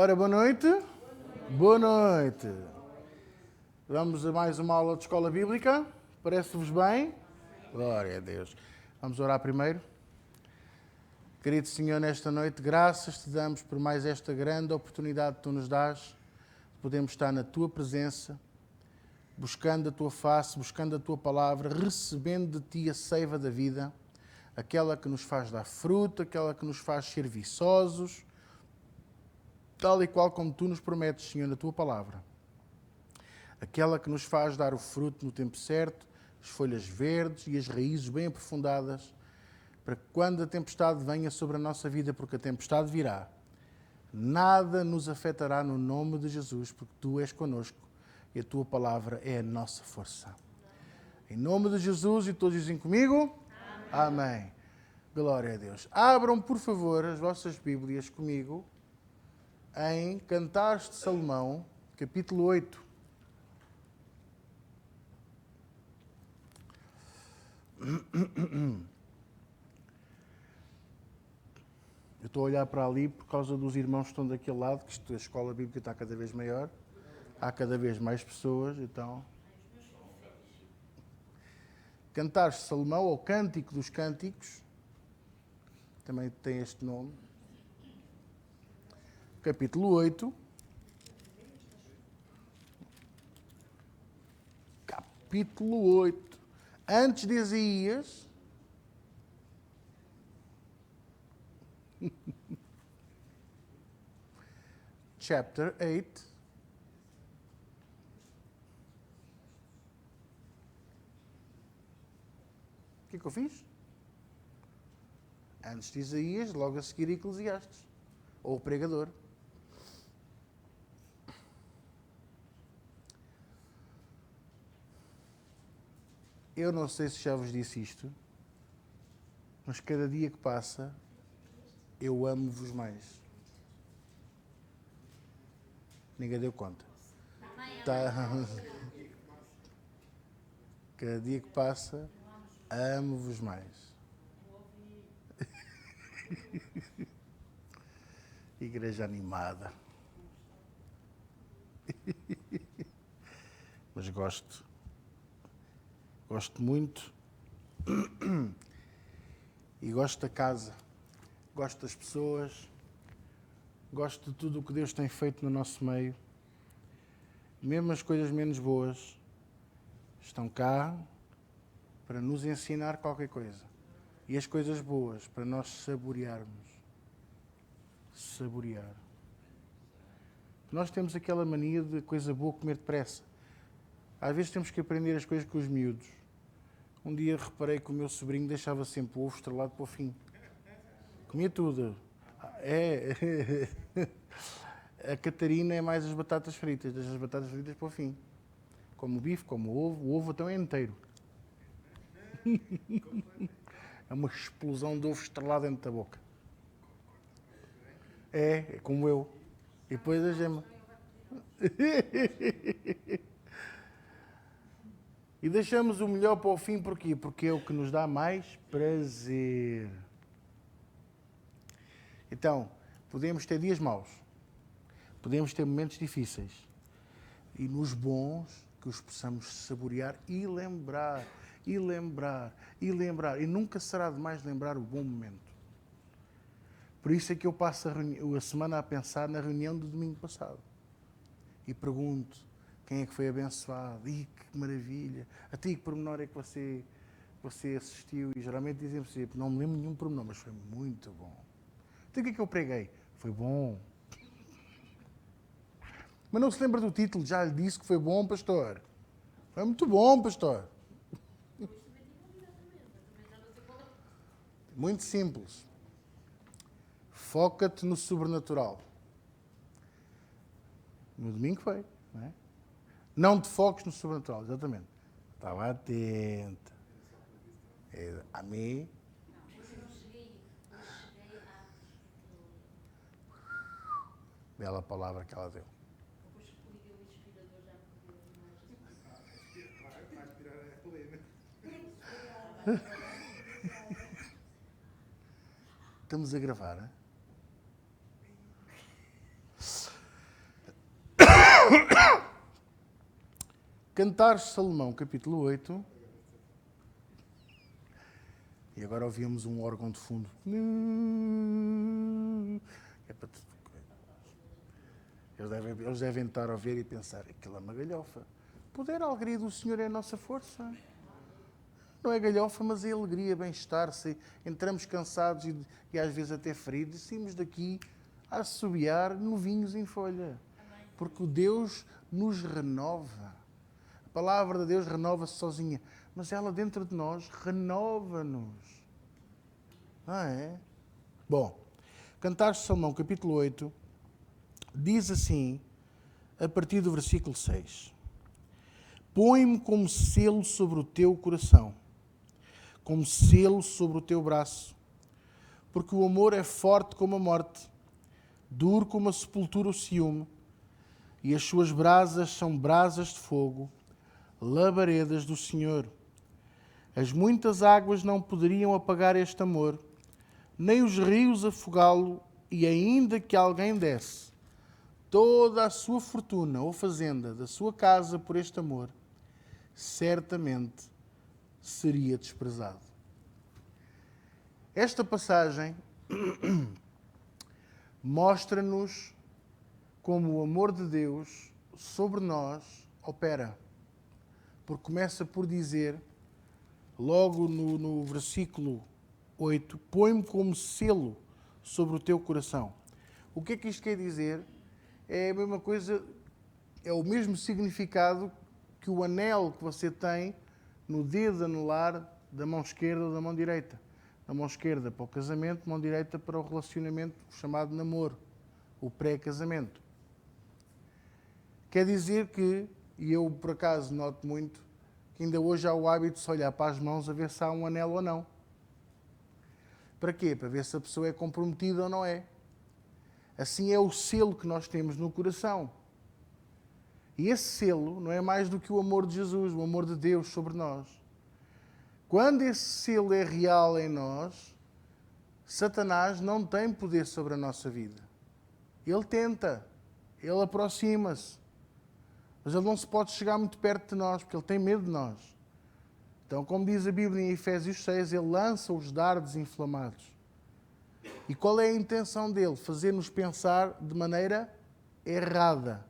Ora, boa noite. Boa noite. Vamos a mais uma aula de Escola Bíblica. Parece-vos bem? Glória a Deus. Vamos orar primeiro. Querido Senhor, nesta noite, graças te damos por mais esta grande oportunidade que tu nos dás. Podemos estar na tua presença, buscando a tua face, buscando a tua palavra, recebendo de ti a seiva da vida, aquela que nos faz dar fruto, aquela que nos faz ser viçosos, tal e qual como tu nos prometes, Senhor, na tua palavra. Aquela que nos faz dar o fruto no tempo certo, as folhas verdes e as raízes bem aprofundadas, para que quando a tempestade venha sobre a nossa vida, porque a tempestade virá, nada nos afetará no nome de Jesus, porque tu és connosco e a tua palavra é a nossa força. Em nome de Jesus, e todos dizem comigo? Amém. Amém. Glória a Deus. Abram, por favor, as vossas Bíblias comigo em Cantares de Salomão, capítulo 8. Eu estou a olhar para ali por causa dos irmãos que estão daquele lado, que a escola bíblica está cada vez maior, há cada vez mais pessoas, então... Cantares de Salomão, ou Cântico dos Cânticos, também tem este nome, capítulo 8, antes de Isaías, chapter 8, o que é que eu fiz? Antes de Isaías, logo a seguir Eclesiastes, ou o pregador. Eu não sei se já vos disse isto, mas cada dia que passa, eu amo-vos mais. Ninguém deu conta. Tá. Cada dia que passa, amo-vos mais. Igreja animada. Mas gosto muito. E gosto da casa. Gosto das pessoas. Gosto de tudo o que Deus tem feito no nosso meio. Mesmo as coisas menos boas estão cá para nos ensinar qualquer coisa. E as coisas boas para nós saborearmos. Saborear. Nós temos aquela mania de coisa boa comer depressa. Às vezes temos que aprender as coisas com os miúdos. Um dia reparei que o meu sobrinho deixava sempre o ovo estrelado para o fim. Comia tudo. A Catarina é mais as batatas fritas, deixa as batatas fritas para o fim. Como o bife, como o ovo então é inteiro. É uma explosão de ovo estrelado dentro da boca. É como eu. E depois a gema. E deixamos o melhor para o fim, porquê? Porque é o que nos dá mais prazer. Então, podemos ter dias maus, podemos ter momentos difíceis, e nos bons que os possamos saborear e lembrar, e lembrar, e lembrar. E nunca será demais lembrar o bom momento. Por isso é que eu passo a semana a pensar na reunião do domingo passado. E pergunto, quem é que foi abençoado? Ih, que maravilha! Até que pormenor é que você assistiu? E geralmente dizem sempre, não me lembro nenhum pormenor, mas foi muito bom. Então o que é que eu preguei? Foi bom. Mas não se lembra do título, já lhe disse que foi bom, pastor. Foi muito bom, pastor. Muito simples. Foca-te no sobrenatural. No domingo foi, não é? Não te foques no sobrenatural, exatamente. Estava atento. A mim. Bela palavra que ela deu. Estamos a gravar, hein? Cantares de Salomão, capítulo 8. E agora ouvimos um órgão de fundo. É para... Eles devem estar a ouvir e pensar, aquilo é uma galhofa. Poder, a alegria do Senhor é a nossa força. Não é galhofa, mas é alegria, bem-estar. Se entramos cansados e às vezes até feridos, e saímos daqui a assobiar novinhos em folha. Porque o Deus nos renova. A palavra de Deus renova-se sozinha. Mas ela dentro de nós renova-nos. Não é? Bom, Cantares de Salomão, capítulo 8, diz assim, a partir do versículo 6. Põe-me como selo sobre o teu coração, como selo sobre o teu braço, porque o amor é forte como a morte, duro como a sepultura o ciúme, e as suas brasas são brasas de fogo, labaredas do Senhor. As muitas águas não poderiam apagar este amor, nem os rios afogá-lo, e ainda que alguém desse toda a sua fortuna ou fazenda da sua casa por este amor, certamente seria desprezado. Esta passagem mostra-nos como o amor de Deus sobre nós opera. Porque começa por dizer, logo no versículo 8, põe-me como selo sobre o teu coração. O que é que isto quer dizer? É a mesma coisa, é o mesmo significado que o anel que você tem no dedo anelar da mão esquerda ou da mão direita. A mão esquerda para o casamento, mão direita para o relacionamento chamado namoro, o pré-casamento. Quer dizer que, e eu por acaso noto muito, que ainda hoje há o hábito de se olhar para as mãos a ver se há um anel ou não. Para quê? Para ver se a pessoa é comprometida ou não é. Assim é o selo que nós temos no coração. E esse selo não é mais do que o amor de Jesus, o amor de Deus sobre nós. Quando esse selo é real em nós, Satanás não tem poder sobre a nossa vida. Ele tenta, ele aproxima-se, mas ele não se pode chegar muito perto de nós, porque ele tem medo de nós. Então, como diz a Bíblia em Efésios 6, ele lança os dardos inflamados. E qual é a intenção dele? Fazer-nos pensar de maneira errada,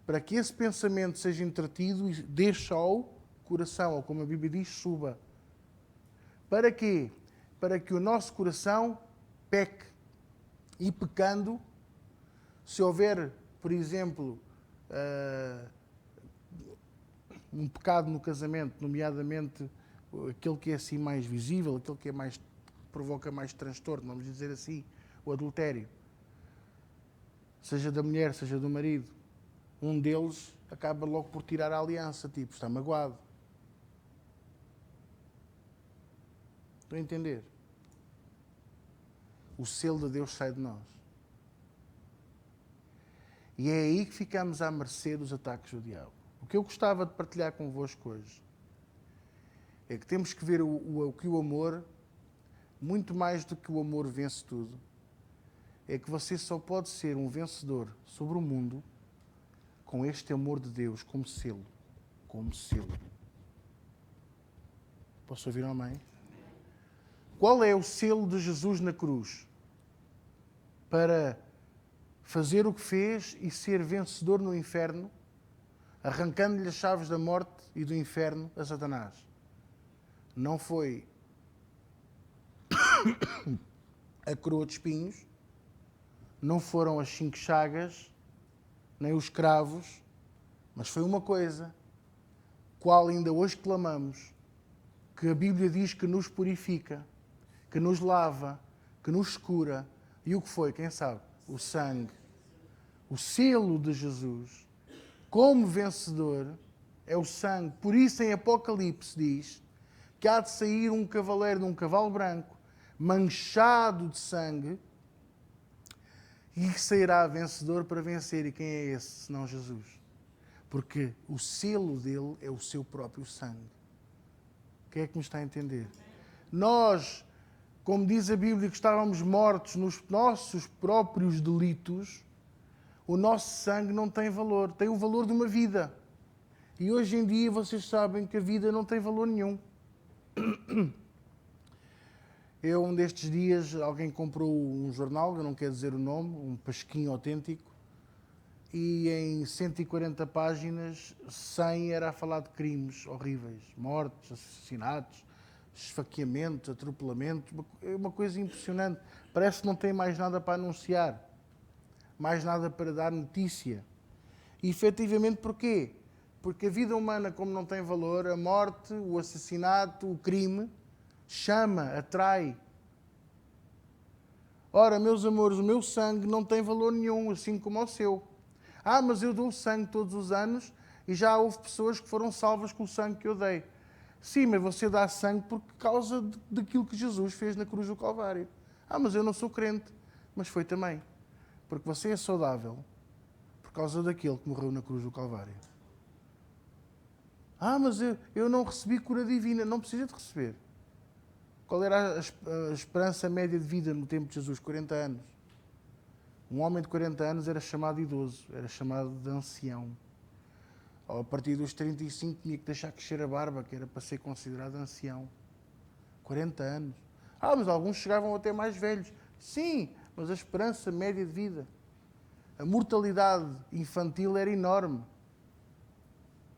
para que esse pensamento seja entretido e deixe ao coração, ou como a Bíblia diz, suba. Para quê? Para que o nosso coração peque. E pecando, se houver, por exemplo, um pecado no casamento, nomeadamente aquele que é assim mais visível, aquele que é mais, provoca mais transtorno, vamos dizer assim, o adultério, seja da mulher, seja do marido, um deles acaba logo por tirar a aliança, tipo, está magoado. Estão a entender? O selo de Deus sai de nós. E é aí que ficamos à mercê dos ataques do diabo. O que eu gostava de partilhar convosco hoje é que temos que ver que o amor, muito mais do que o amor vence tudo, é que você só pode ser um vencedor sobre o mundo com este amor de Deus como selo. Como selo. Posso ouvir uma amém? Qual é o selo de Jesus na cruz? Para fazer o que fez e ser vencedor no inferno, arrancando-lhe as chaves da morte e do inferno a Satanás. Não foi a coroa de espinhos, não foram as 5 chagas, nem os cravos, mas foi uma coisa, qual ainda hoje clamamos, que a Bíblia diz que nos purifica, que nos lava, que nos cura. E o que foi? Quem sabe? O sangue. O selo de Jesus, como vencedor, é o sangue. Por isso em Apocalipse diz que há de sair um cavaleiro num cavalo branco, manchado de sangue, e que sairá vencedor para vencer. E quem é esse, senão Jesus? Porque o selo dele é o seu próprio sangue. Quem é que me está a entender? Nós, como diz a Bíblia, que estávamos mortos nos nossos próprios delitos, o nosso sangue não tem valor, tem o valor de uma vida. E hoje em dia vocês sabem que a vida não tem valor nenhum. Eu, um destes dias, alguém comprou um jornal, eu não quero dizer o nome, um pasquinho autêntico, e em 140 páginas, 100 era a falar de crimes horríveis, mortes, assassinatos, esfaqueamentos, atropelamentos, uma coisa impressionante. Parece que não tem mais nada para anunciar, mais nada para dar notícia. E efetivamente porquê? Porque a vida humana, como não tem valor, a morte, o assassinato, o crime, chama, atrai. Ora, meus amores, o meu sangue não tem valor nenhum, assim como o seu. Ah, mas eu dou sangue todos os anos e já houve pessoas que foram salvas com o sangue que eu dei. Sim, mas você dá sangue por causa daquilo que Jesus fez na cruz do Calvário. Ah, mas eu não sou crente. Mas foi também. Porque você é saudável por causa daquele que morreu na cruz do Calvário. Ah, mas eu não recebi cura divina. Não precisa de receber. Qual era a esperança média de vida no tempo de Jesus? 40 anos. Um homem de 40 anos era chamado idoso, era chamado de ancião. A partir dos 35 tinha que deixar crescer a barba, que era para ser considerado ancião. 40 anos. Ah, mas alguns chegavam até mais velhos. Sim, mas a esperança média de vida. A mortalidade infantil era enorme.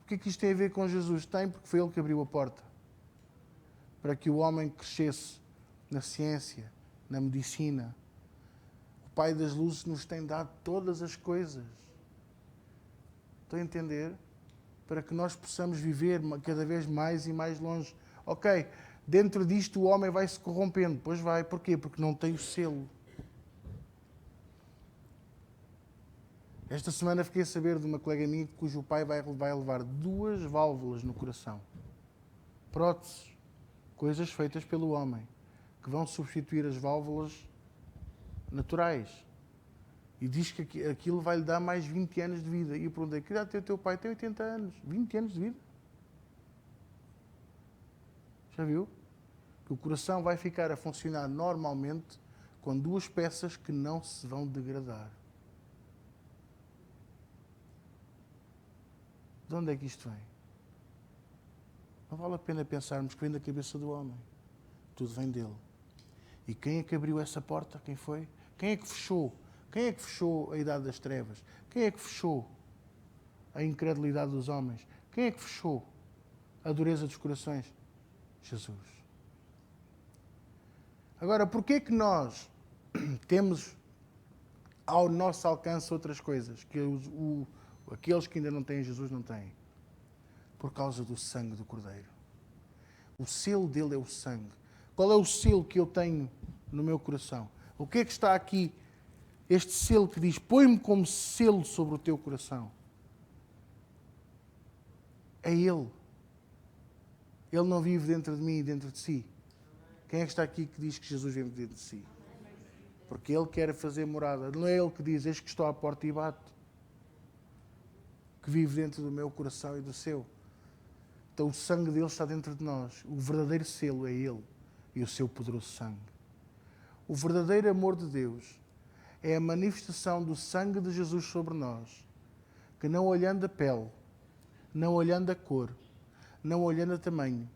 O que é que isto tem a ver com Jesus? Tem, porque foi ele que abriu a porta. Para que o homem crescesse na ciência, na medicina. O Pai das Luzes nos tem dado todas as coisas. Estão a entender? Para que nós possamos viver cada vez mais e mais longe. Ok, dentro disto o homem vai se corrompendo. Pois vai, porquê? Porque não tem o selo. Esta semana fiquei a saber de uma colega minha cujo pai vai levar 2 válvulas no coração. Próteses, coisas feitas pelo homem, que vão substituir as válvulas naturais. E diz que aquilo vai lhe dar mais 20 anos de vida. E eu perguntei, que idade tem o teu pai? Tem 80 anos. 20 anos de vida? Já viu? Que o coração vai ficar a funcionar normalmente com 2 peças que não se vão degradar. De onde é que isto vem? Não vale a pena pensarmos que vem da cabeça do homem. Tudo vem dele. E quem é que abriu essa porta? Quem foi? Quem é que fechou? Quem é que fechou a idade das trevas? Quem é que fechou a incredulidade dos homens? Quem é que fechou a dureza dos corações? Jesus. Agora, porquê que nós temos ao nosso alcance outras coisas que aqueles que ainda não têm Jesus não têm? Por causa do sangue do Cordeiro. O selo dele é o sangue. Qual é o selo que eu tenho no meu coração? O que é que está aqui? Este selo que diz, põe-me como selo sobre o teu coração. É Ele. Ele não vive dentro de mim e dentro de si. Quem é que está aqui que diz que Jesus vive dentro de si? Porque Ele quer fazer morada. Não é Ele que diz, eis que estou à porta e bato. Que vive dentro do meu coração e do seu. Então o sangue dele está dentro de nós. O verdadeiro selo é Ele e o seu poderoso sangue. O verdadeiro amor de Deus é a manifestação do sangue de Jesus sobre nós, que não olhando a pele, não olhando a cor, não olhando a tamanho,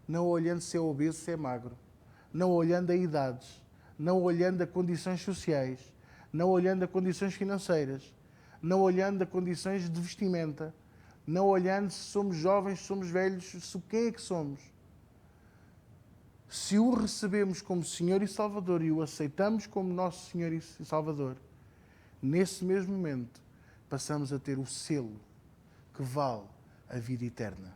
não olhando se é obeso, se é magro, não olhando a idades, não olhando a condições sociais, não olhando a condições financeiras, não olhando a condições de vestimenta, não olhando se somos jovens, se somos velhos, se quem é que somos. Se o recebemos como Senhor e Salvador e o aceitamos como nosso Senhor e Salvador, nesse mesmo momento passamos a ter o selo que vale a vida eterna.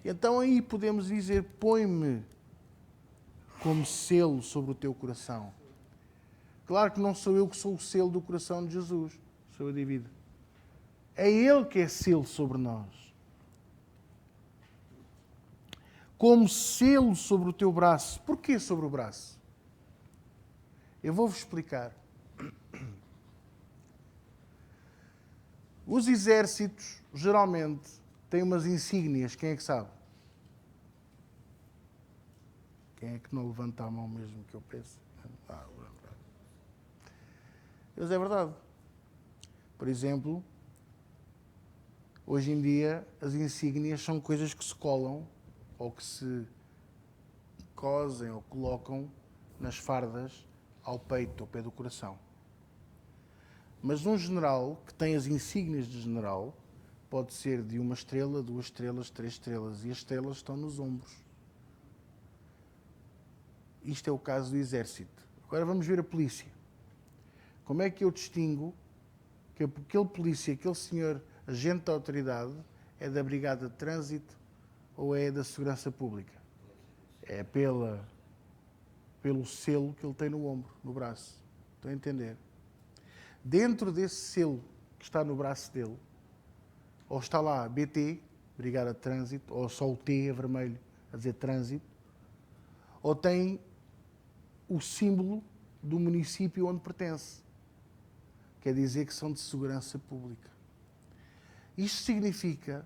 Então aí podemos dizer, põe-me como selo sobre o teu coração. Claro que não sou eu que sou o selo do coração de Jesus, sou eu, David. É Ele que é selo sobre nós. Como selo sobre o teu braço. Porquê sobre o braço? Eu vou-vos explicar. Os exércitos, geralmente, têm umas insígnias. Quem é que sabe? Quem é que não levanta a mão mesmo que eu penso? Mas é verdade. Por exemplo, Hoje em dia, as insígnias são coisas que se colam ou que se cosem ou colocam nas fardas ao peito, ao pé do coração. Mas um general que tem as insígnias de general pode ser de 1 estrela, 2 estrelas, 3 estrelas. E as estrelas estão nos ombros. Isto é o caso do exército. Agora vamos ver a polícia. Como é que eu distingo que aquele polícia, aquele senhor agente da autoridade é da Brigada de Trânsito ou é da Segurança Pública? É pelo selo que ele tem no ombro, no braço. Estão a entender? Dentro desse selo que está no braço dele, ou está lá BT, Brigada de Trânsito, ou só o T é vermelho a dizer Trânsito, ou tem o símbolo do município onde pertence. Quer dizer que são de segurança pública. Isto significa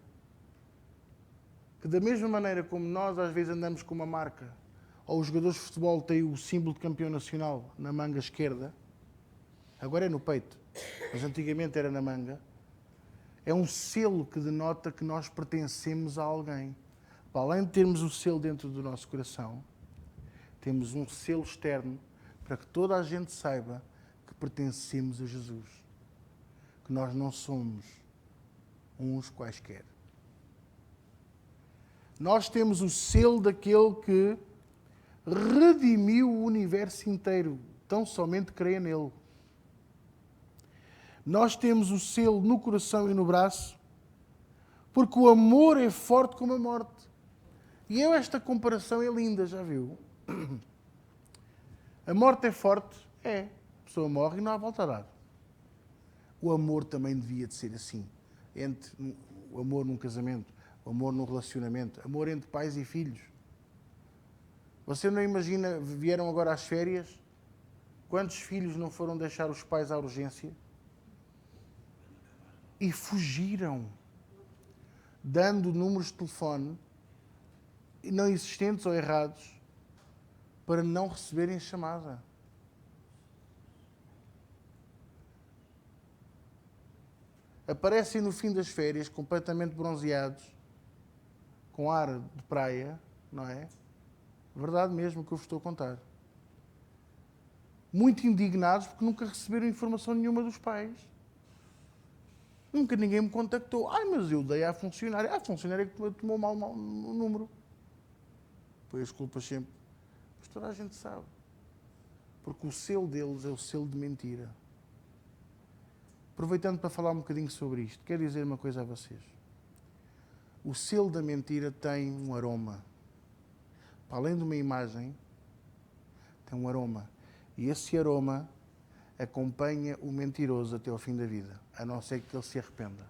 que, da mesma maneira como nós às vezes andamos com uma marca, ou os jogadores de futebol têm o símbolo de campeão nacional na manga esquerda, agora é no peito, mas antigamente era na manga, é um selo que denota que nós pertencemos a alguém. Para além de termos o selo dentro do nosso coração, temos um selo externo para que toda a gente saiba que pertencemos a Jesus. Que nós não somos uns quaisquer. Nós temos o selo daquele que redimiu o universo inteiro. Tão somente creia nele. Nós temos o selo no coração e no braço, porque o amor é forte como a morte. E esta comparação é linda, já viu? A morte é forte? É. A pessoa morre e não há volta a dar. O amor também devia de ser assim. O amor num casamento, o amor num relacionamento, amor entre pais e filhos. Você não imagina, vieram agora às férias, quantos filhos não foram deixar os pais à urgência? E fugiram, dando números de telefone, não existentes ou errados, para não receberem chamada. Aparecem no fim das férias, completamente bronzeados, com ar de praia, não é? Verdade mesmo que eu vos estou a contar. Muito indignados porque nunca receberam informação nenhuma dos pais. Nunca ninguém me contactou. Ai, mas eu dei à funcionária. A funcionária que tomou mal o número. Pois as culpas sempre. Mas toda a gente sabe. Porque o selo deles é o selo de mentira. Aproveitando para falar um bocadinho sobre isto, quero dizer uma coisa a vocês. O selo da mentira tem um aroma. Para além de uma imagem, tem um aroma. E esse aroma acompanha o mentiroso até ao fim da vida, a não ser que ele se arrependa.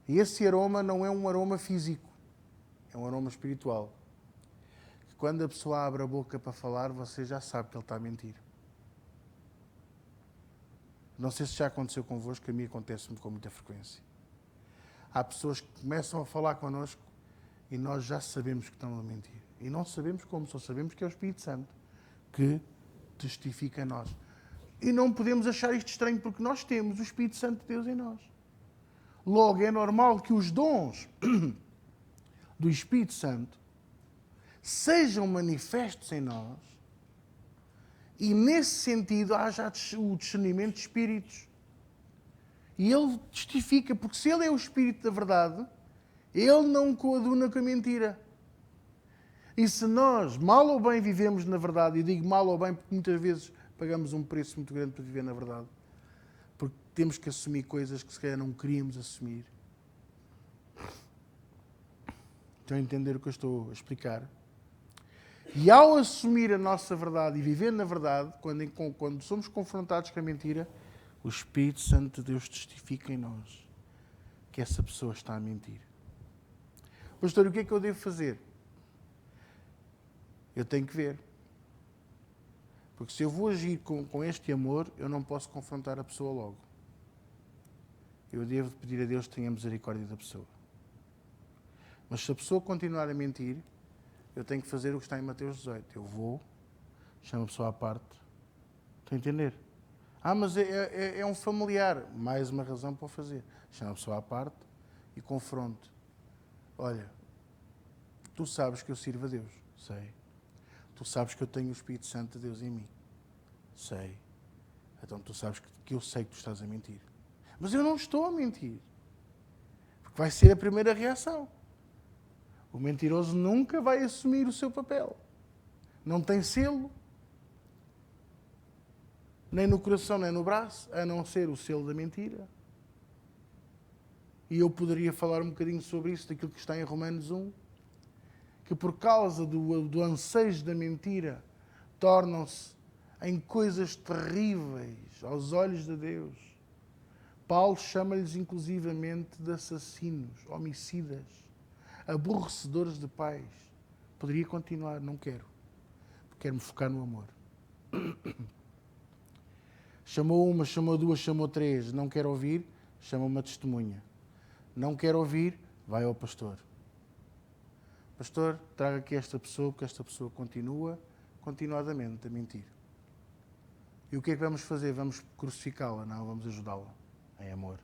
E esse aroma não é um aroma físico, é um aroma espiritual. Que quando a pessoa abre a boca para falar, você já sabe que ele está a mentir. Não sei se já aconteceu convosco, a mim acontece-me com muita frequência. Há pessoas que começam a falar connosco e nós já sabemos que estão a mentir. E não sabemos como, só sabemos que é o Espírito Santo que testifica em nós. E não podemos achar isto estranho porque nós temos o Espírito Santo de Deus em nós. Logo, é normal que os dons do Espírito Santo sejam manifestos em nós e, nesse sentido, haja o discernimento de espíritos. E ele testifica, porque se ele é o Espírito da verdade, ele não coaduna com a mentira. E se nós, mal ou bem, vivemos na verdade, e digo mal ou bem porque muitas vezes pagamos um preço muito grande para viver na verdade, porque temos que assumir coisas que se calhar não queríamos assumir. Estão a entender o que eu estou a explicar? E ao assumir a nossa verdade e viver na verdade, quando somos confrontados com a mentira, o Espírito Santo de Deus testifica em nós que essa pessoa está a mentir. Pastor, o que é que eu devo fazer? Eu tenho que ver. Porque se eu vou agir com este amor, eu não posso confrontar a pessoa logo. Eu devo pedir a Deus que tenha misericórdia da pessoa. Mas se a pessoa continuar a mentir, eu tenho que fazer o que está em Mateus 18. Eu vou, chamo a pessoa à parte. Estão a entender? Mas é um familiar. Mais uma razão para o fazer. Chama a pessoa à parte e confronte. Olha, tu sabes que eu sirvo a Deus. Sei. Tu sabes que eu tenho o Espírito Santo de Deus em mim. Sei. Então tu sabes que eu sei que tu estás a mentir. Mas eu não estou a mentir. Porque vai ser a primeira reação. O mentiroso nunca vai assumir o seu papel. Não tem selo, nem no coração, nem no braço, a não ser o selo da mentira. E eu poderia falar um bocadinho sobre isso, daquilo que está em Romanos 1, que por causa do ansejo da mentira, tornam-se em coisas terríveis aos olhos de Deus. Paulo chama-lhes inclusivamente de assassinos, homicidas, aborrecedores de pais. Poderia continuar, não quero. Quero-me focar no amor. Chamou uma, chamou duas, chamou três. Não quero ouvir, chama uma testemunha. Não quero ouvir, vai ao pastor. Pastor, traga aqui esta pessoa, porque esta pessoa continua continuadamente a mentir. E o que é que vamos fazer? Vamos crucificá-la? Não, vamos ajudá-la. Em amor.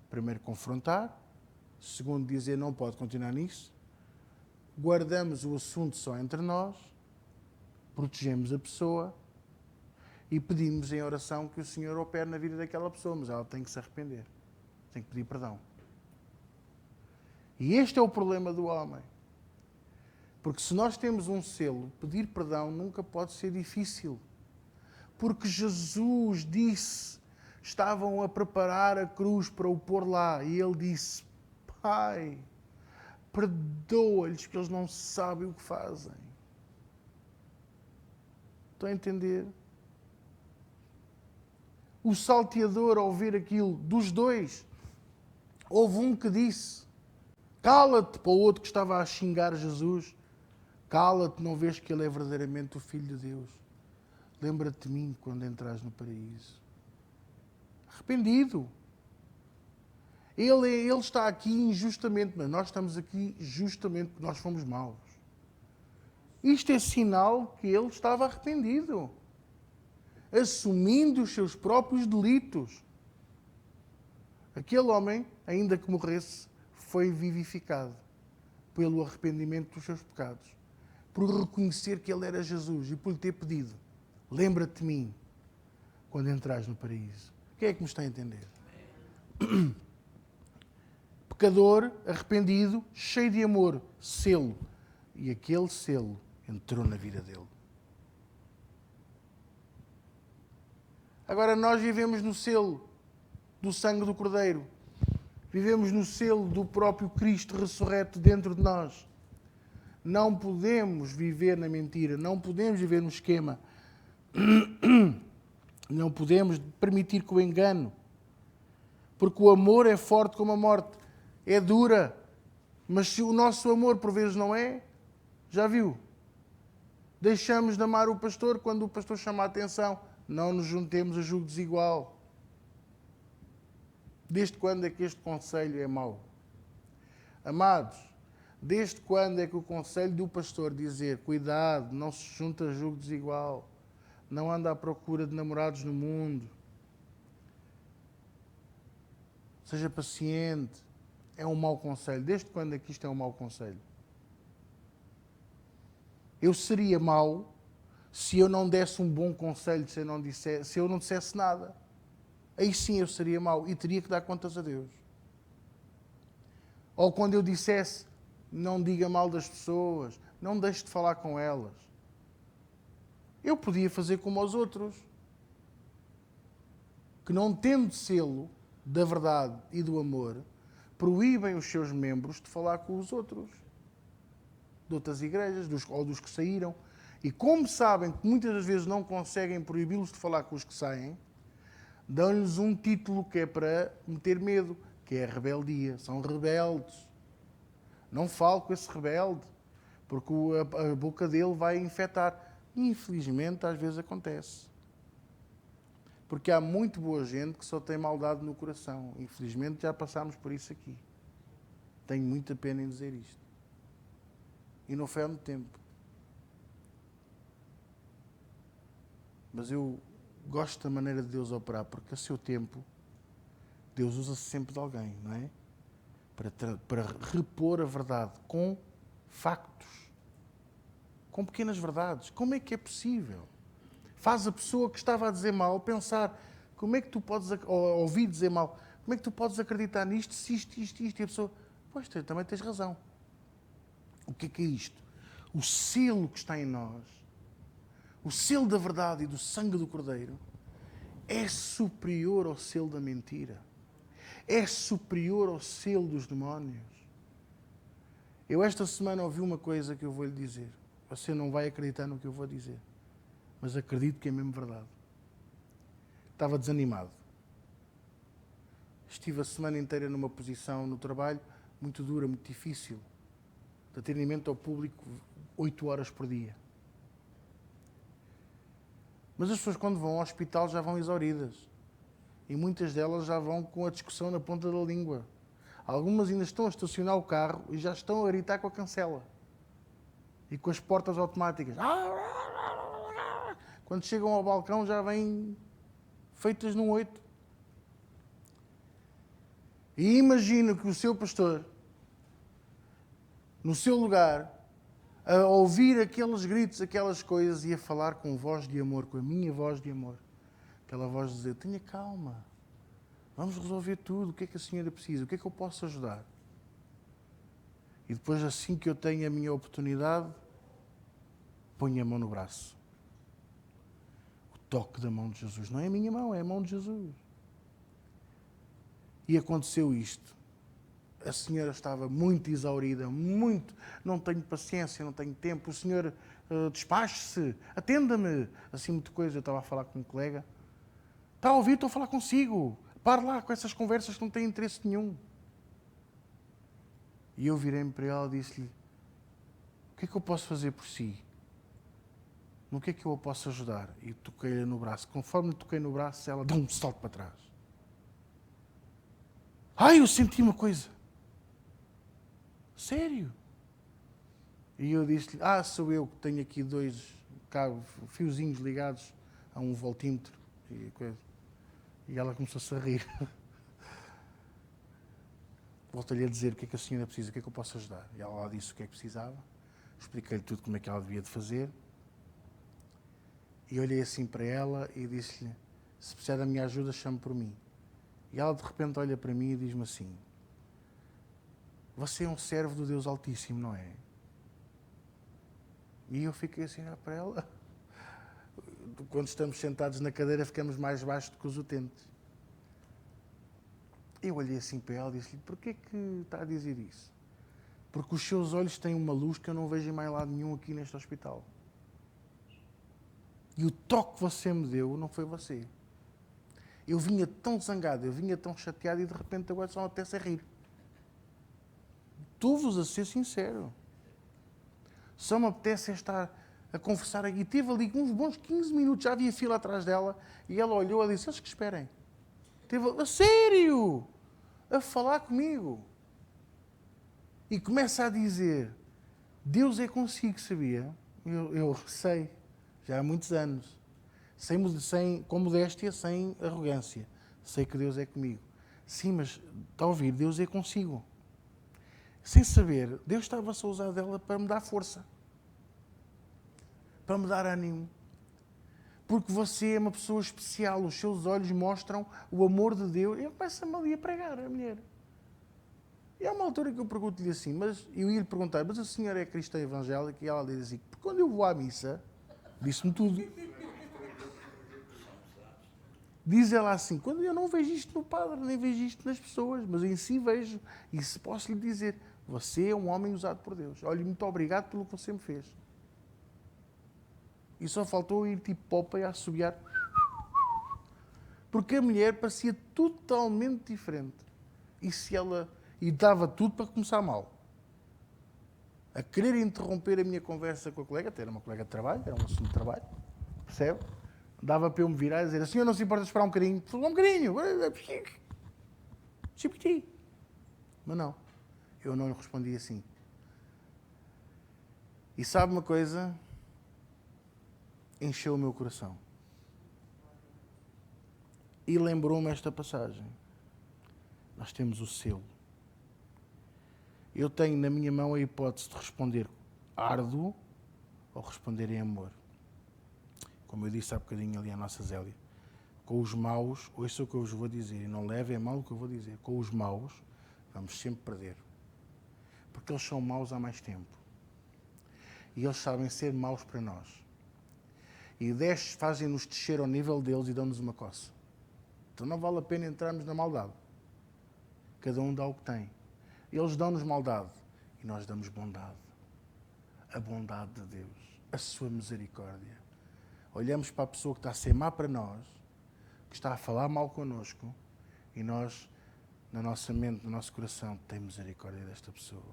Primeiro, confrontar. Segundo, dizer não pode continuar nisso. Guardamos o assunto só entre nós. Protegemos a pessoa. E pedimos em oração que o Senhor opere na vida daquela pessoa. Mas ela tem que se arrepender. Tem que pedir perdão. E este é o problema do homem. Porque se nós temos um selo, pedir perdão nunca pode ser difícil. Porque Jesus disse, estavam a preparar a cruz para o pôr lá. E ele disse, Pai, perdoa-lhes porque eles não sabem o que fazem. Estão a entender? O salteador, ao ver aquilo, dos dois, houve um que disse, cala-te, para o outro que estava a xingar Jesus, cala-te, não vês que ele é verdadeiramente o Filho de Deus. Lembra-te de mim quando entras no paraíso. Arrependido. Ele está aqui injustamente, mas nós estamos aqui justamente porque nós fomos maus. Isto é sinal que ele estava arrependido. Assumindo os seus próprios delitos. Aquele homem, ainda que morresse, foi vivificado pelo arrependimento dos seus pecados. Por reconhecer que ele era Jesus e por lhe ter pedido, lembra-te de mim quando entras no paraíso. Quem é que me está a entender? Pecador, arrependido, cheio de amor, selo. E aquele selo entrou na vida dele. Agora nós vivemos no selo do sangue do Cordeiro. Vivemos no selo do próprio Cristo ressurreto dentro de nós. Não podemos viver na mentira, não podemos viver no esquema. Não podemos permitir que o engano. Porque o amor é forte como a morte. É dura. Mas se o nosso amor por vezes não é, já viu? Deixamos de amar o pastor quando o pastor chama a atenção. Não nos juntemos a julgo desigual. Desde quando é que este conselho é mau? Amados, desde quando é que o conselho do pastor dizer cuidado, não se junta a julgo desigual, não anda à procura de namorados no mundo, seja paciente, é um mau conselho? Desde quando é que isto é um mau conselho? Eu seria mau se eu não desse um bom conselho, se eu não dissesse nada. Aí sim eu seria mau e teria que dar contas a Deus. Ou quando eu dissesse, não diga mal das pessoas, não deixe de falar com elas. Eu podia fazer como aos outros, que não tendo selo da verdade e do amor, proíbem os seus membros de falar com os outros, de outras igrejas, ou dos que saíram. E como sabem que muitas das vezes não conseguem proibi-los de falar com os que saem, dão-lhes um título que é para meter medo, que é a rebeldia. São rebeldes. Não falo com esse rebelde, porque a boca dele vai infectar. E, infelizmente, às vezes acontece. Porque há muito boa gente que só tem maldade no coração. Infelizmente, já passámos por isso aqui. Tenho muita pena em dizer isto. E não foi há muito tempo. Mas eu gosto da maneira de Deus operar, porque a seu tempo, Deus usa sempre de alguém, não é? Para repor a verdade com factos, com pequenas verdades. Como é que é possível? Faz a pessoa que estava a dizer mal pensar, como é que tu podes, ou ouvir dizer mal, como é que tu podes acreditar nisto, se isto, e a pessoa, pois, também tens razão. O que é isto? O selo que está em nós, o selo da verdade e do sangue do Cordeiro, é superior ao selo da mentira. É superior ao selo dos demónios. Eu esta semana ouvi uma coisa que eu vou lhe dizer. Você não vai acreditar no que eu vou dizer, mas acredito que é mesmo verdade. Estava desanimado. Estive a semana inteira numa posição no trabalho muito dura, muito difícil, de atendimento ao público 8 horas por dia. Mas as pessoas quando vão ao hospital já vão exauridas. E muitas delas já vão com a discussão na ponta da língua. Algumas ainda estão a estacionar o carro e já estão a gritar com a cancela. E com as portas automáticas. Quando chegam ao balcão já vêm feitas num 8. E imagino que o seu pastor, no seu lugar, a ouvir aqueles gritos, aquelas coisas, e a falar com voz de amor, com a minha voz de amor. Aquela voz de dizer, tenha calma, vamos resolver tudo, o que é que a senhora precisa, o que é que eu posso ajudar? E depois, assim que eu tenho a minha oportunidade, ponho a mão no braço. O toque da mão de Jesus. Não é a minha mão, é a mão de Jesus. E aconteceu isto. A senhora estava muito exaurida, muito. Não tenho paciência, não tenho tempo. O senhor despache-se, atenda-me. Assim, muita coisa. Eu estava a falar com um colega. Está a ouvir? Estou a falar consigo. Pare lá com essas conversas que não têm interesse nenhum. E eu virei-me para ela e disse-lhe, o que é que eu posso fazer por si? No que é que eu a posso ajudar? E toquei-lhe no braço. Conforme lhe toquei no braço, ela deu um salto para trás. Ai, eu senti uma coisa. Sério? E eu disse-lhe, sou eu que tenho aqui 2 fiozinhos ligados a um voltímetro. E ela começou-se a rir. Voltei-lhe a dizer o que é que a senhora precisa, o que é que eu posso ajudar. E ela disse o que é que precisava. Expliquei-lhe tudo como é que ela devia de fazer. E olhei assim para ela e disse-lhe, se precisar da minha ajuda, chame por mim. E ela de repente olha para mim e diz-me assim, você é um servo do Deus Altíssimo, não é? E eu fiquei assim a olhar para ela. Quando estamos sentados na cadeira, ficamos mais baixos do que os utentes. Eu olhei assim para ela e disse-lhe, porquê que está a dizer isso? Porque os seus olhos têm uma luz que eu não vejo em mais lado nenhum aqui neste hospital. E o toque que você me deu não foi você. Eu vinha tão zangado, eu vinha tão chateado e de repente agora só me apetece a rir. Estou-vos a ser sincero. Só me apetece estar a conversar aqui. Teve ali uns bons 15 minutos, já havia fila atrás dela e ela olhou e disse, eles que esperem. Teve a sério, a falar comigo. E começa a dizer, Deus é consigo, sabia? Eu sei, já há muitos anos. Com modéstia, sem arrogância. Sei que Deus é comigo. Sim, mas está a ouvir, Deus é consigo. Sem saber, Deus estava-se a usar dela para me dar força. Para me dar ânimo. Porque você é uma pessoa especial. Os seus olhos mostram o amor de Deus. E começa-me ali a pregar, a mulher. E há uma altura que eu pergunto-lhe assim, mas eu ia lhe perguntar, mas a senhora é cristã evangélica? E ela diz assim, porque quando eu vou à missa, disse-me tudo. Diz ela assim, quando eu não vejo isto no padre, nem vejo isto nas pessoas, mas em si vejo. E se posso lhe dizer, você é um homem usado por Deus. Olha, muito obrigado pelo que você me fez. E só faltou ir tipo popa e a assobiar. Porque a mulher parecia totalmente diferente. E dava tudo para começar mal. A querer interromper a minha conversa com a colega, até era uma colega de trabalho, era um assunto de trabalho, percebe? Dava para eu me virar e dizer, a senhora não se importa de esperar um bocadinho? Um bocadinho. Mas não, eu não lhe respondi assim. E sabe uma coisa? Encheu o meu coração. E lembrou-me esta passagem. Nós temos o selo. Eu tenho na minha mão a hipótese de responder árduo ou responder em amor. Como eu disse há bocadinho ali à nossa Zélia. Com os maus, ouça o que eu vos vou dizer, e não levem a mal o que eu vou dizer. Com os maus, vamos sempre perder. Porque eles são maus há mais tempo. E eles sabem ser maus para nós. E fazem-nos descer ao nível deles e dão-nos uma coça. Então não vale a pena entrarmos na maldade. Cada um dá o que tem. Eles dão-nos maldade e nós damos bondade. A bondade de Deus, a sua misericórdia. Olhamos para a pessoa que está a ser má para nós, que está a falar mal connosco, e nós, na nossa mente, no nosso coração, temos misericórdia desta pessoa.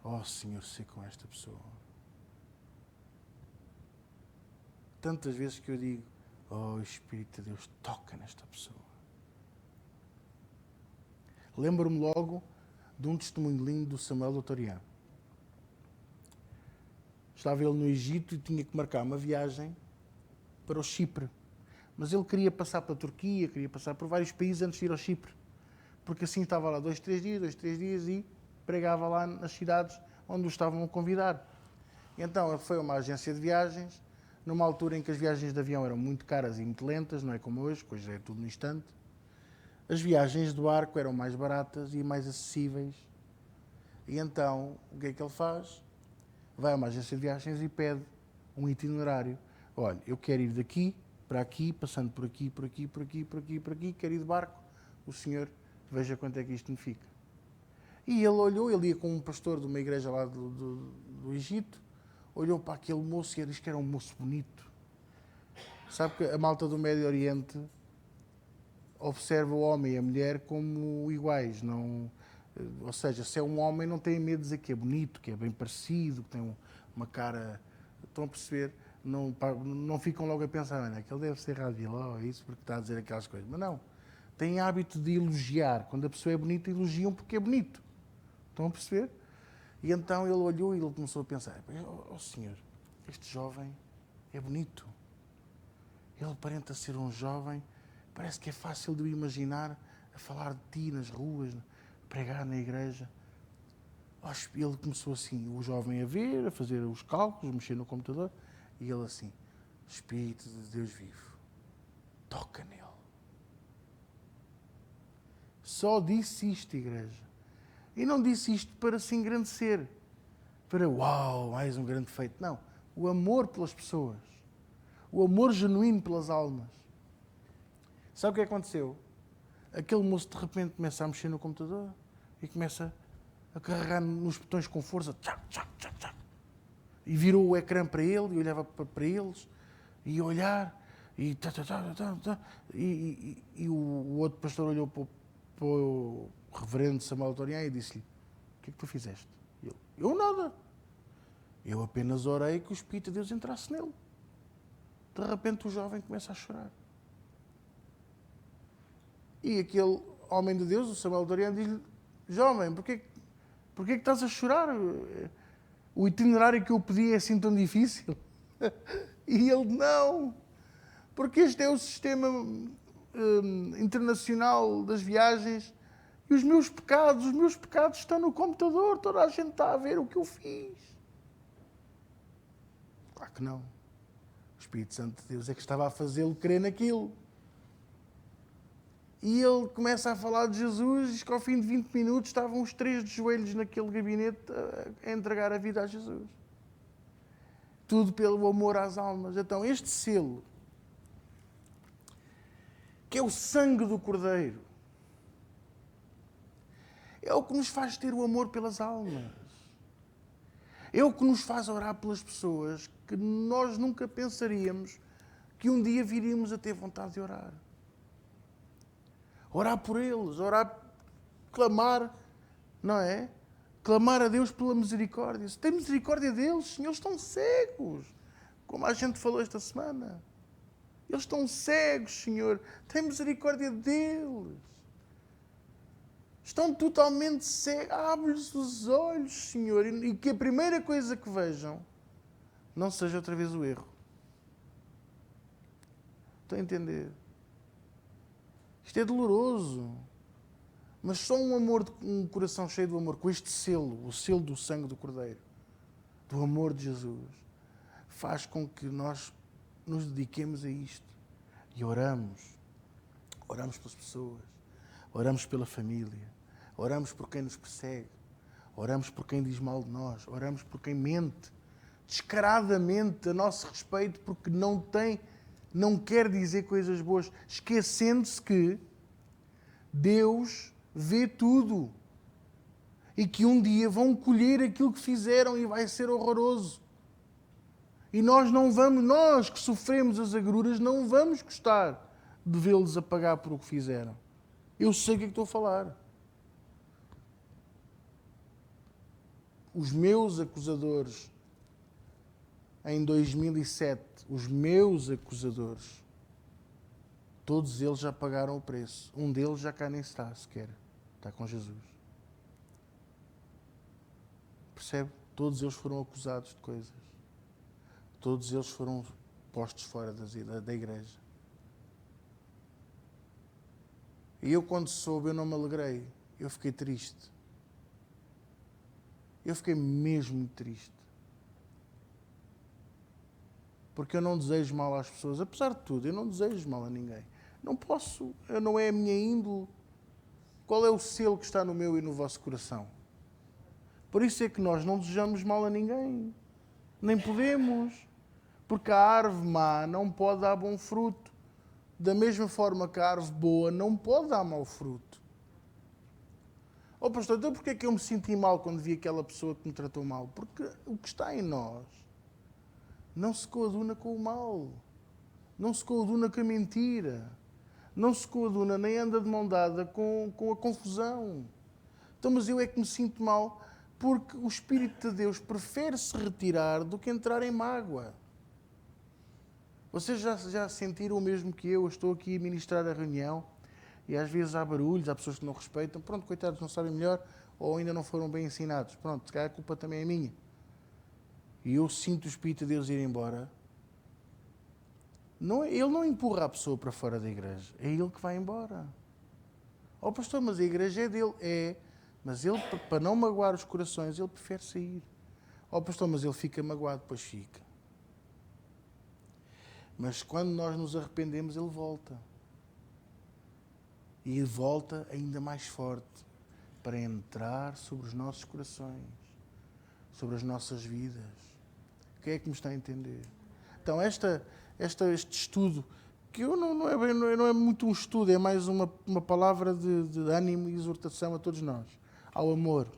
Oh, Senhor, sei com esta pessoa. Tantas vezes que eu digo, oh, Espírito de Deus, toca nesta pessoa. Lembro-me logo de um testemunho lindo do Samuel Doutoriano. Estava ele no Egito e tinha que marcar uma viagem para o Chipre. Mas ele queria passar pela Turquia, queria passar por vários países antes de ir ao Chipre. Porque assim estava lá 2, 3 dias e pregava lá nas cidades onde o estavam a convidar. E então ele foi a uma agência de viagens, numa altura em que as viagens de avião eram muito caras e muito lentas, não é como hoje, que hoje é tudo no instante. As viagens do barco eram mais baratas e mais acessíveis. E então, o que é que ele faz? Vai a uma agência de viagens e pede um itinerário. Olha, eu quero ir daqui para aqui, passando por aqui, por aqui, por aqui, por aqui, por aqui, quero ir de barco. O senhor, veja quanto é que isto me fica. E ele olhou, ele ia com um pastor de uma igreja lá do Egito, olhou para aquele moço e disse que era um moço bonito. Sabe que a malta do Médio Oriente observa o homem e a mulher como iguais, não, ou seja, se é um homem não tem medo de dizer que é bonito, que é bem parecido, que tem uma cara, estão a perceber, não ficam logo a pensar, olha, aquele deve ser radial, ou isso, porque está a dizer aquelas coisas, mas não, têm hábito de elogiar, quando a pessoa é bonita elogiam porque é bonito, estão a perceber? E então ele olhou e ele começou a pensar, oh senhor, este jovem é bonito, ele aparenta ser um jovem. Parece que é fácil de o imaginar a falar de ti nas ruas, a pregar na igreja. Ele começou assim, o jovem a ver, a fazer os cálculos, mexer no computador, e ele assim, Espírito de Deus vivo, toca nele. Só disse isto, igreja. E não disse isto para se engrandecer, para, uau, mais um grande feito. Não, o amor pelas pessoas, o amor genuíno pelas almas. Sabe o que aconteceu? Aquele moço de repente começa a mexer no computador e começa a carregar nos botões com força. Tchac, tchac, tchac, tchac. E virou o ecrã para ele e olhava para eles e ia olhar e, e o outro pastor olhou para o reverendo Samuel Doutoriano e disse-lhe, o que é que tu fizeste? E ele, eu nada. Eu apenas orei que o Espírito de Deus entrasse nele. De repente o jovem começa a chorar. E aquele homem de Deus, o Samuel Doutoriano, diz-lhe, jovem, porquê que estás a chorar? O itinerário que eu pedi é assim tão difícil? E ele, não, porque este é o sistema internacional das viagens e os meus pecados estão no computador, toda a gente está a ver o que eu fiz. Claro que não. O Espírito Santo de Deus é que estava a fazê-lo crer naquilo. E ele começa a falar de Jesus e diz que ao fim de 20 minutos estavam os 3 de joelhos naquele gabinete a entregar a vida a Jesus. Tudo pelo amor às almas. Então este selo, que é o sangue do Cordeiro, é o que nos faz ter o amor pelas almas. É o que nos faz orar pelas pessoas que nós nunca pensaríamos que um dia viríamos a ter vontade de orar. Orar por eles, clamar, não é? Clamar a Deus pela misericórdia. Se tem misericórdia deles, Senhor, eles estão cegos. Como a gente falou esta semana. Eles estão cegos, Senhor. Tem misericórdia deles. Estão totalmente cegos. Abre-lhes os olhos, Senhor. E que a primeira coisa que vejam não seja outra vez o erro. Estão a entender? Isto é doloroso. Mas só um coração cheio do amor, com este selo, o selo do sangue do Cordeiro, do amor de Jesus, faz com que nós nos dediquemos a isto. E oramos. Oramos pelas pessoas. Oramos pela família. Oramos por quem nos persegue. Oramos por quem diz mal de nós. Oramos por quem mente descaradamente a nosso respeito porque não quer dizer coisas boas, esquecendo-se que Deus vê tudo e que um dia vão colher aquilo que fizeram e vai ser horroroso. E nós que sofremos as agruras, não vamos gostar de vê-los a pagar por o que fizeram. Eu sei o que é que estou a falar. Os meus acusadores, em 2007, os meus acusadores, todos eles já pagaram o preço. Um deles já cá nem está sequer. Está com Jesus. Percebe? Todos eles foram acusados de coisas. Todos eles foram postos fora da igreja. E eu, quando soube, eu não me alegrei. Eu fiquei triste. Eu fiquei mesmo muito triste. Porque eu não desejo mal às pessoas. Apesar de tudo, eu não desejo mal a ninguém. Não posso, não é a minha índole. Qual é o selo que está no meu e no vosso coração? Por isso é que nós não desejamos mal a ninguém. Nem podemos. Porque a árvore má não pode dar bom fruto. Da mesma forma que a árvore boa não pode dar mau fruto. Oh pastor, então porquê é que eu me senti mal quando vi aquela pessoa que me tratou mal? Porque o que está em nós não se coaduna com o mal. Não se coaduna com a mentira. Não se coaduna nem anda de mão dada com a confusão. Então, mas eu é que me sinto mal porque o Espírito de Deus prefere se retirar do que entrar em mágoa. Vocês já sentiram o mesmo que eu? Eu estou aqui a ministrar a reunião e às vezes há barulhos, há pessoas que não respeitam. Pronto, coitados, não sabem melhor ou ainda não foram bem ensinados. Pronto, se calhar a culpa também é minha. E eu sinto o Espírito de Deus ir embora. Ele não empurra a pessoa para fora da igreja. É ele que vai embora. Oh pastor, mas a igreja é dele. É, mas ele, para não magoar os corações, ele prefere sair. Oh pastor, mas ele fica magoado, depois fica. Mas quando nós nos arrependemos, ele volta. E ele volta ainda mais forte para entrar sobre os nossos corações, sobre as nossas vidas. Quem é que me está a entender? Então, este estudo, que não é muito um estudo, é mais uma palavra de ânimo e exortação a todos nós, ao amor.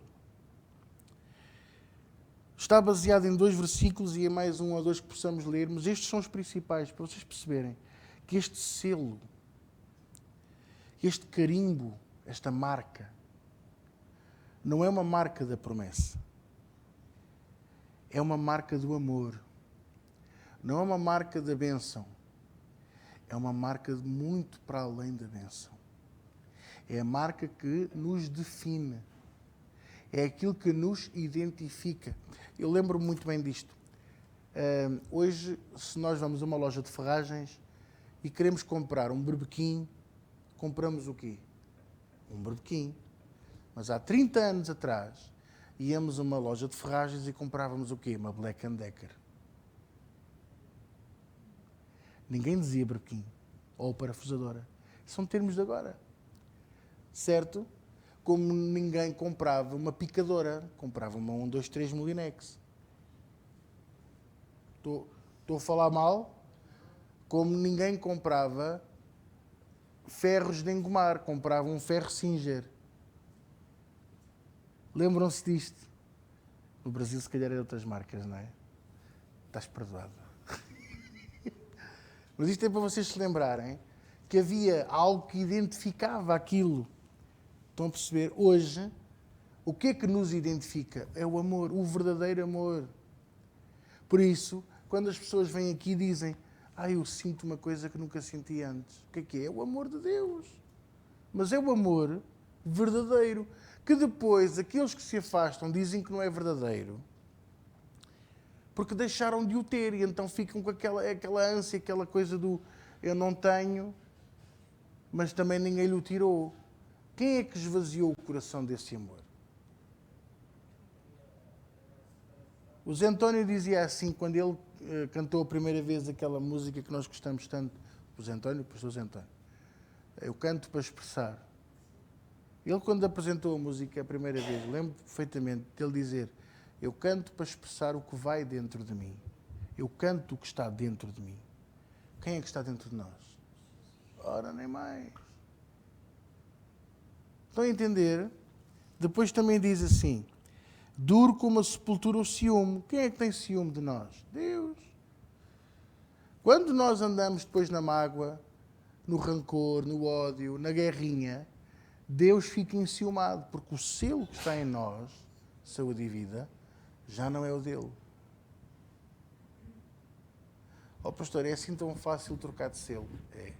Está baseado em 2 versículos e é mais 1 ou 2 que possamos ler, mas estes são os principais, para vocês perceberem que este selo, este carimbo, esta marca, não é uma marca da promessa. É uma marca do amor. Não é uma marca da bênção. É uma marca de muito para além da bênção. É a marca que nos define. É aquilo que nos identifica. Eu lembro-me muito bem disto. Hoje, se nós vamos a uma loja de ferragens e queremos comprar um berbequim, compramos o quê? Um berbequim. Mas há 30 anos atrás, íamos a uma loja de ferragens e comprávamos o quê? Uma Black & Decker. Ninguém dizia berbequim ou parafusadora. São termos de agora. Certo? Como ninguém comprava uma picadora, comprava uma 123 Molinex. Estou a falar mal? Como ninguém comprava ferros de engomar, comprava um ferro Singer. Lembram-se disto? No Brasil, se calhar, é de outras marcas, não é? Estás perdoado. Mas isto é para vocês se lembrarem que havia algo que identificava aquilo. Estão a perceber? Hoje, o que é que nos identifica? É o amor, o verdadeiro amor. Por isso, quando as pessoas vêm aqui e dizem: eu sinto uma coisa que nunca senti antes. O que é? É o amor de Deus. Mas é o amor verdadeiro. Que depois, aqueles que se afastam dizem que não é verdadeiro. Porque deixaram de o ter e então ficam com aquela ânsia, aquela coisa do eu não tenho. mas também ninguém lhe o tirou. Quem é que esvaziou o coração desse amor? O Zé António dizia assim, quando ele cantou a primeira vez aquela música que nós gostamos tanto, o Zé António, o pastor Zé António, eu canto para expressar. Ele, quando apresentou a música a primeira vez, lembro perfeitamente dele dizer: eu canto para expressar o que vai dentro de mim. Eu canto o que está dentro de mim. Quem é que está dentro de nós? Ora, nem mais. Estão a entender? Depois também diz assim: duro como a sepultura o ciúme. Quem é que tem ciúme de nós? Deus. Quando nós andamos depois na mágoa, no rancor, no ódio, na guerrinha, Deus fica enciumado, porque o selo que está em nós, saúde e vida, já não é o dele. Oh pastor, é assim tão fácil trocar de selo? É.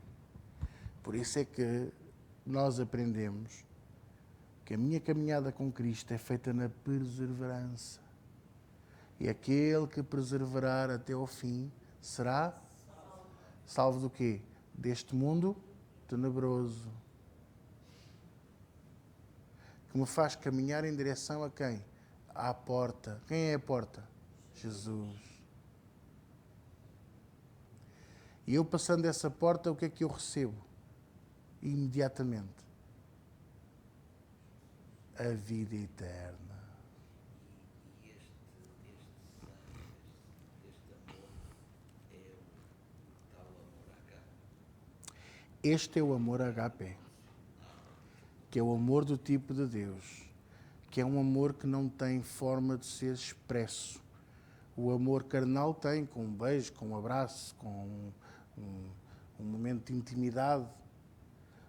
Por isso é que nós aprendemos que a minha caminhada com Cristo é feita na perseverança. E aquele que perseverar até ao fim será salvo do quê? Deste mundo tenebroso. Que me faz caminhar em direção a quem? À porta. Quem é a porta? Jesus. E eu passando essa porta, o que é que eu recebo? Imediatamente. A vida eterna. Este é o amor agape, que é o amor do tipo de Deus, que é um amor que não tem forma de ser expresso. O amor carnal tem, com um beijo, com um abraço, com um momento de intimidade.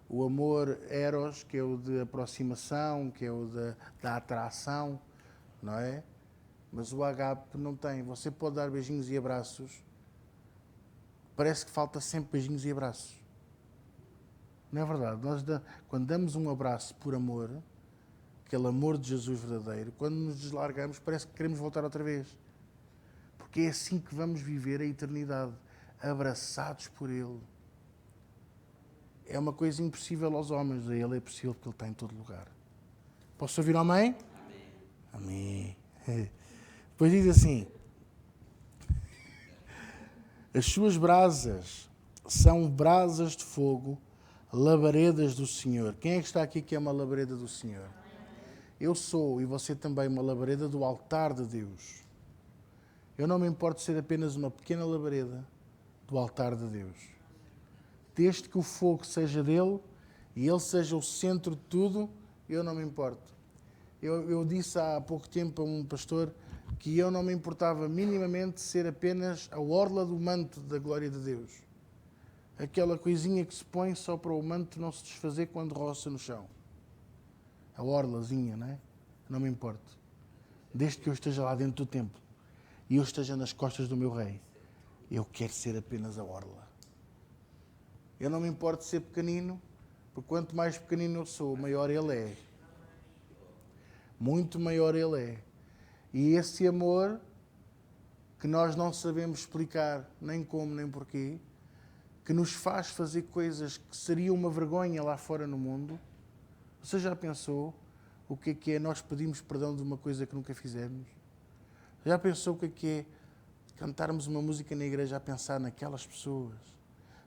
O amor eros, que é o de aproximação, que é o da atração, não é? Mas o agape não tem. Você pode dar beijinhos e abraços, parece que falta sempre beijinhos e abraços. Não é verdade? Nós, quando damos um abraço por amor, aquele amor de Jesus verdadeiro, quando nos deslargamos, parece que queremos voltar outra vez. Porque é assim que vamos viver a eternidade, abraçados por Ele. É uma coisa impossível aos homens, a Ele é possível porque Ele está em todo lugar. Posso ouvir amém? Amém. Amém. Depois diz assim: as suas brasas são brasas de fogo, labaredas do Senhor. Quem é que está aqui que é uma labareda do Senhor? Eu sou, e você também, uma labareda do altar de Deus. Eu não me importo de ser apenas uma pequena labareda do altar de Deus. Desde que o fogo seja dele e ele seja o centro de tudo, eu não me importo. Eu disse há pouco tempo a um pastor que eu não me importava minimamente de ser apenas a orla do manto da glória de Deus. Aquela coisinha que se põe só para o manto não se desfazer quando roça no chão. A orlazinha, não é? Não me importo. Desde que eu esteja lá dentro do templo e eu esteja nas costas do meu rei, eu quero ser apenas a orla. Eu não me importo de ser pequenino, porque quanto mais pequenino eu sou, maior ele é. Muito maior ele é. E esse amor, que nós não sabemos explicar nem como nem porquê, que nos faz fazer coisas que seriam uma vergonha lá fora no mundo. Você já pensou o que é nós pedimos perdão de uma coisa que nunca fizemos? Já pensou o que é cantarmos uma música na igreja a pensar naquelas pessoas,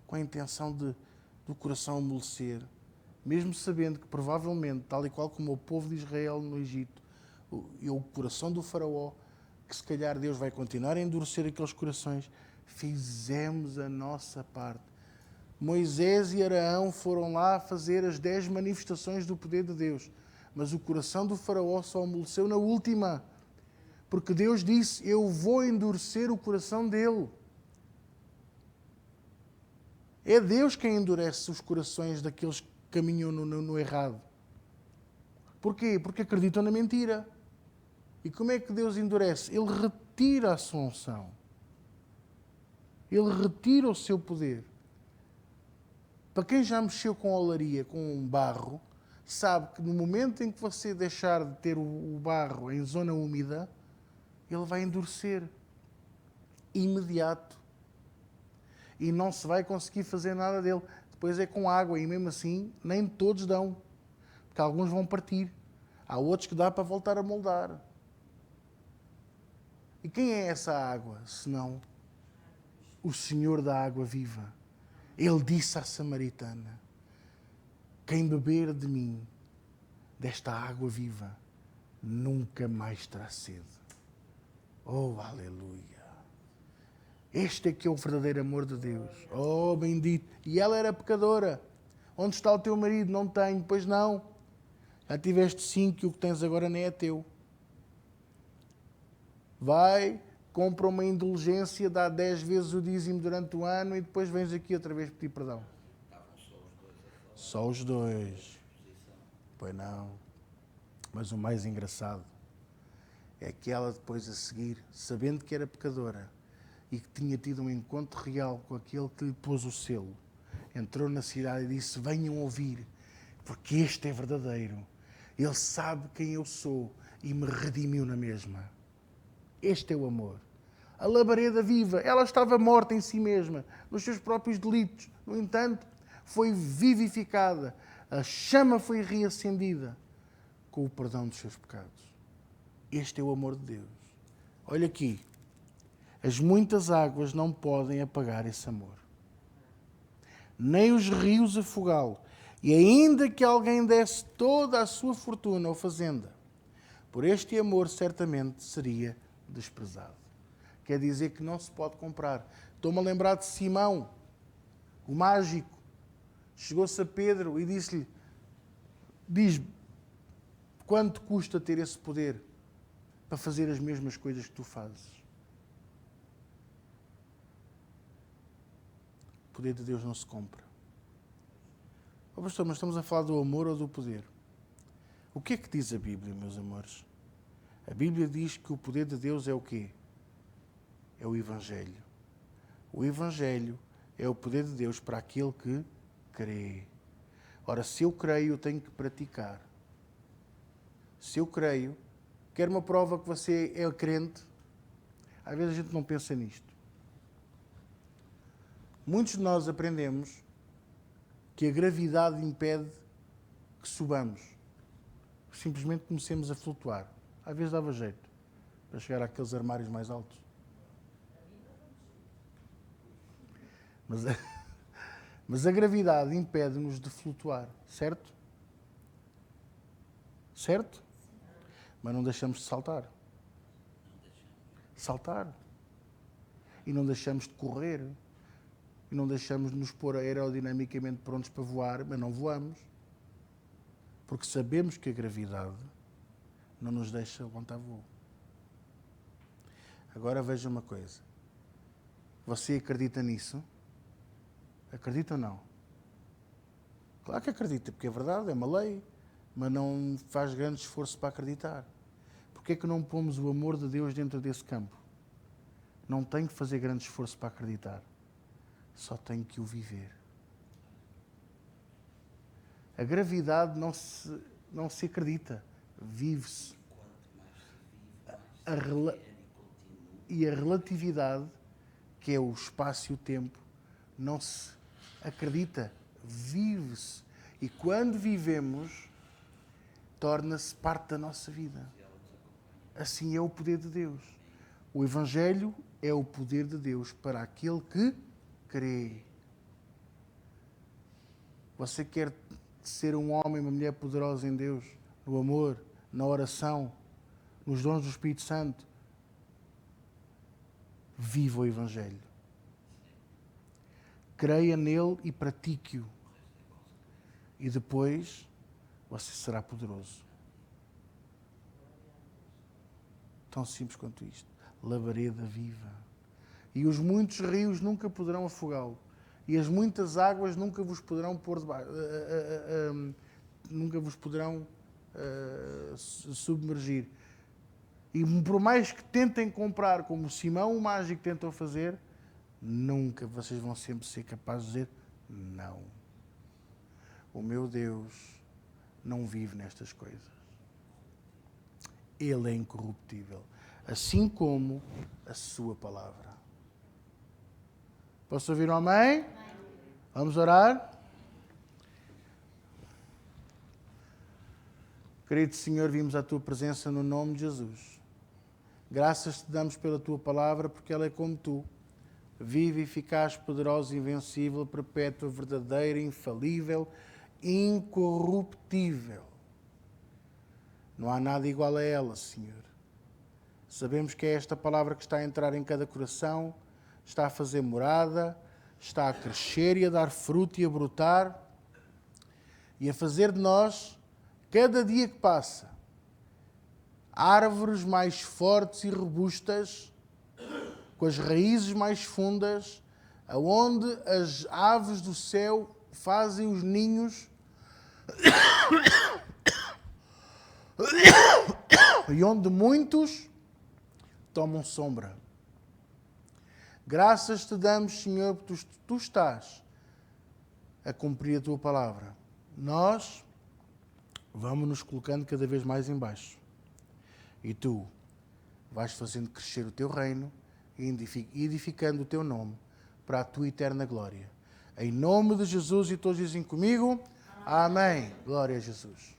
com a intenção do coração amolecer, mesmo sabendo que provavelmente, tal e qual como o povo de Israel no Egito, e o coração do faraó, que se calhar Deus vai continuar a endurecer aqueles corações, fizemos a nossa parte. Moisés e Araão foram lá fazer as 10 manifestações do poder de Deus, mas o coração do faraó só amoleceu na última, porque Deus disse: eu vou endurecer o coração dele. É Deus quem endurece os corações daqueles que caminham no errado. Porquê? Porque acreditam na mentira. E como é que Deus endurece? Ele retira a sua unção. Ele retira o seu poder. Para quem já mexeu com olaria, com um barro, sabe que no momento em que você deixar de ter o barro em zona úmida, ele vai endurecer. Imediato. E não se vai conseguir fazer nada dele. depois é com água e mesmo assim nem todos dão, porque alguns vão partir. Há outros que dá para voltar a moldar. E quem é essa água, senão o Senhor da água viva? Ele disse à samaritana: quem beber de mim, desta água viva, nunca mais terá sede. Oh, aleluia! Este é que é o verdadeiro amor de Deus. Oh, bendito! E ela era pecadora. Onde está o teu marido? Não tenho. Pois não. Já tiveste 5 e o que tens agora nem é teu. Vai, compra uma indulgência, dá 10 vezes o dízimo durante o ano e depois vens aqui outra vez pedir perdão. Só os dois. Pois não. Mas o mais engraçado é que ela depois a seguir, sabendo que era pecadora e que tinha tido um encontro real com aquele que lhe pôs o selo, entrou na cidade e disse: venham ouvir, porque este é verdadeiro. Ele sabe quem eu sou e me redimiu na mesma. Este é o amor. A labareda viva, ela estava morta em si mesma, nos seus próprios delitos. No entanto, foi vivificada. A chama foi reacendida com o perdão dos seus pecados. Este é o amor de Deus. Olha aqui. As muitas águas não podem apagar esse amor. Nem os rios afogá-lo. E ainda que alguém desse toda a sua fortuna ou fazenda, por este amor certamente seria desprezado. Quer dizer que não se pode comprar. Estou-me a lembrar de Simão, o mágico. Chegou-se a Pedro e disse-lhe: diz-me, quanto custa ter esse poder para fazer as mesmas coisas que tu fazes? O poder de Deus não se compra. Oh, pastor, mas estamos a falar do amor ou do poder? O que é que diz a Bíblia, meus amores? A Bíblia diz que o poder de Deus é o quê? É o Evangelho. O Evangelho é o poder de Deus para aquele que crê. Ora, se eu creio, eu tenho que praticar. Se eu creio, quer uma prova que você é crente? Às vezes a gente não pensa nisto. Muitos de nós aprendemos que a gravidade impede que subamos. Simplesmente comecemos a flutuar. Às vezes dava jeito para chegar àqueles armários mais altos. Mas a gravidade impede-nos de flutuar, certo? Certo? Mas não deixamos de saltar. Saltar. E não deixamos de correr. E não deixamos de nos pôr aerodinamicamente prontos para voar, mas não voamos. Porque sabemos que a gravidade não nos deixa aguentar voo. Agora veja uma coisa. Você acredita nisso? Acredita ou não? Claro que acredita, porque é verdade, é uma lei. Mas não faz grande esforço para acreditar. Porquê é que não pomos o amor de Deus dentro desse campo? Não tenho que fazer grande esforço para acreditar. Só tenho que o viver. A gravidade não se acredita. Vive-se. E a relatividade, que é o espaço e o tempo, não se acredita. Vive-se. E quando vivemos, torna-se parte da nossa vida. Assim é o poder de Deus. O Evangelho é o poder de Deus para aquele que crê. Você quer ser um homem, uma mulher poderosa em Deus, no amor, na oração, nos dons do Espírito Santo? Viva o Evangelho. Creia nele e pratique-o. E depois você será poderoso. Tão simples quanto isto. Labareda viva. E os muitos rios nunca poderão afogá-lo. E as muitas águas nunca vos poderão pôr debaixo. Nunca vos poderão submergir. E por mais que tentem comprar, como Simão o mágico tentou fazer, nunca, vocês vão sempre ser capazes de dizer não. O meu Deus não vive nestas coisas. Ele é incorruptível, assim como a sua palavra. Posso ouvir um amém? Vamos orar? Querido Senhor, vimos à tua presença no nome de Jesus. Graças te damos pela tua palavra, porque ela é como tu. Viva, eficaz, poderosa, invencível, perpétua, verdadeira, infalível, incorruptível. Não há nada igual a ela, Senhor. Sabemos que é esta palavra que está a entrar em cada coração, está a fazer morada, está a crescer e a dar fruto e a brotar e a fazer de nós, cada dia que passa, árvores mais fortes e robustas, com as raízes mais fundas, aonde as aves do céu fazem os ninhos e onde muitos tomam sombra. Graças te damos, Senhor, porque tu estás a cumprir a tua palavra. Nós vamos nos colocando cada vez mais em baixo. E tu vais fazendo crescer o teu reino e edificando o teu nome para a tua eterna glória. Em nome de Jesus, e todos dizem comigo, amém. Glória a Jesus.